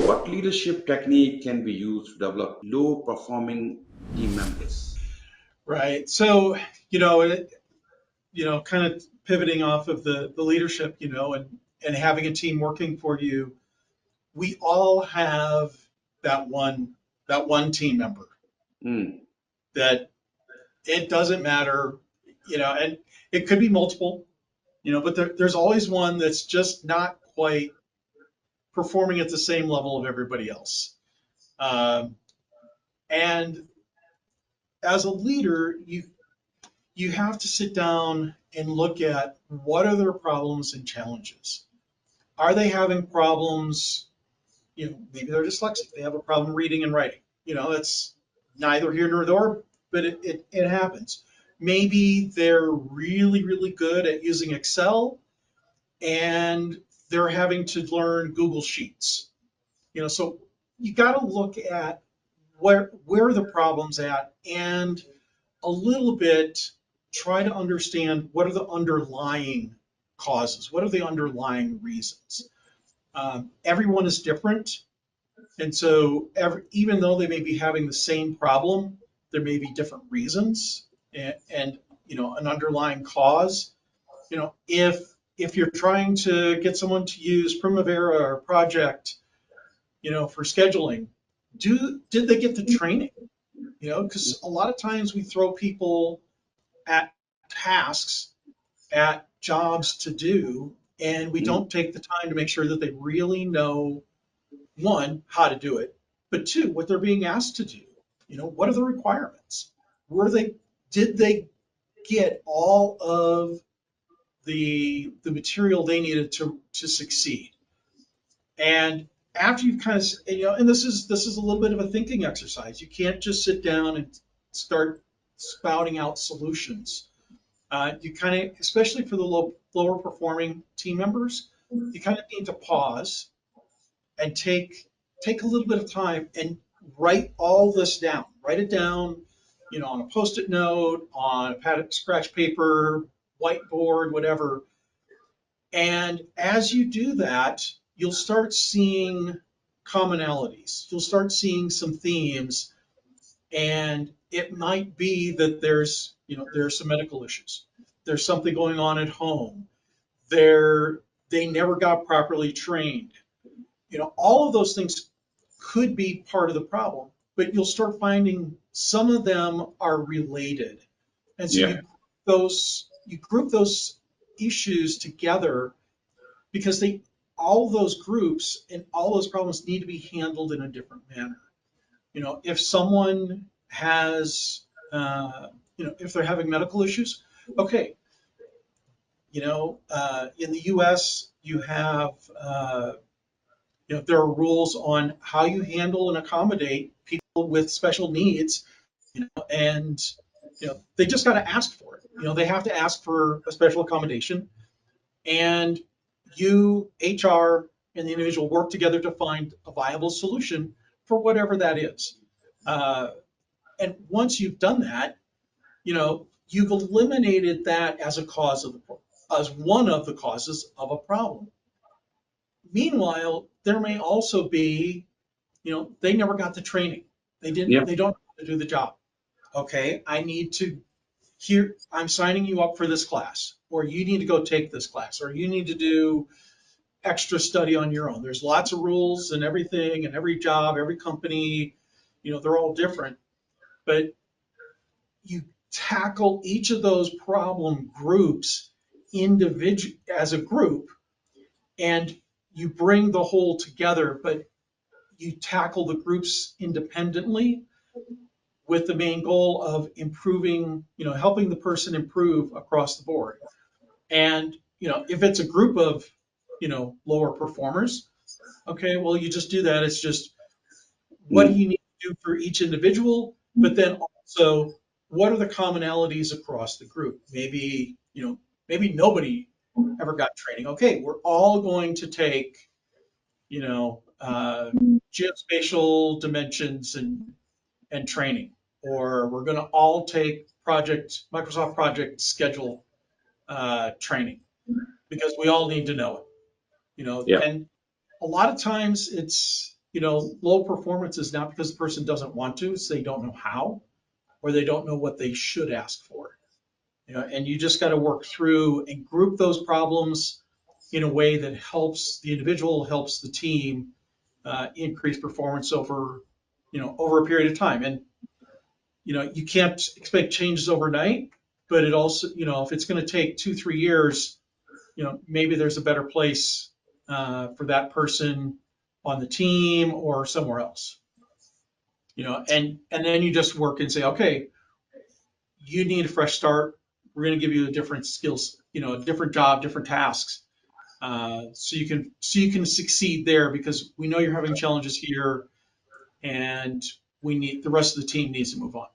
What leadership technique can be used to develop low performing team members? Right. So, you know, kind of pivoting off of the leadership, and having a team working for you, we all have that one team member Mm, that it doesn't matter, and it could be multiple, but there's always one that's just not quite performing at the same level of everybody else. Um, and as a leader, you have to sit down and look at what are their problems and challenges. Are they having problems? Maybe they're dyslexic. They have a problem reading and writing. That's neither here nor there, but it happens. Maybe they're really, really good at using Excel and they're having to learn Google Sheets. So you got to look at where the problem's at and a little bit try to understand what are the underlying causes, what are the underlying reasons. Everyone is different, and so even though they may be having the same problem, there may be different reasons and an underlying cause. If you're trying to get someone to use Primavera or Project, for scheduling, did they get the training? Because a lot of times we throw people at tasks, at jobs to do, and we mm, don't take the time to make sure that they really know, one, how to do it, but two, what they're being asked to do. What are the requirements? Were they, did they get all of the material they needed to succeed? And after you've kind of, and this is a little bit of a thinking exercise. You can't just sit down and start spouting out solutions. You kind of, especially for the lower performing team members, you kind of need to pause and take a little bit of time and write all this down. Write it down, on a post-it note, on a pad of scratch paper, whiteboard, whatever. And as you do that, you'll start seeing commonalities. You'll start seeing some themes, and it might be that there's some medical issues. There's something going on at home. They never got properly trained. All of those things could be part of the problem, but you'll start finding some of them are related. And so yeah. you group those issues together because all those groups and all those problems need to be handled in a different manner. If someone has, if they're having medical issues, okay, in the U.S. you have, there are rules on how you handle and accommodate people with special needs, and they just got to ask for it. They have to ask for a special accommodation, and HR, and the individual work together to find a viable solution for whatever that is. Uh, and once you've done that, you've eliminated that as as one of the causes of a problem. Meanwhile, there may also be, they never got the training. Yeah. They don't know how to do the job. Okay, I'm signing you up for this class, or you need to go take this class, or you need to do extra study on your own. There's lots of rules and everything, and every job, every company, they're all different. But you tackle each of those problem groups individual as a group, and you bring the whole together, but you tackle the groups independently with the main goal of improving, helping the person improve across the board. And, if it's a group of, lower performers, okay, well, you just do that. It's just what do Mm, you need to do for each individual, but then also what are the commonalities across the group? Maybe nobody ever got training. Okay, we're all going to take, geospatial dimensions and training, or we're going to all take Microsoft Project Schedule training because we all need to know it. yeah. And a lot of times it's low performance is not because the person doesn't want to, it's they don't know how, or they don't know what they should ask for. And you just got to work through and group those problems in a way that helps the individual, helps the team increase performance over a period of time. And you can't expect changes overnight, but it also, if it's going to take 2, 3 years, maybe there's a better place for that person on the team or somewhere else. And then you just work and say, okay, you need a fresh start. We're going to give you a different skills, a different job, different tasks, so you can succeed there, because we know you're having challenges here, and the rest of the team needs to move on.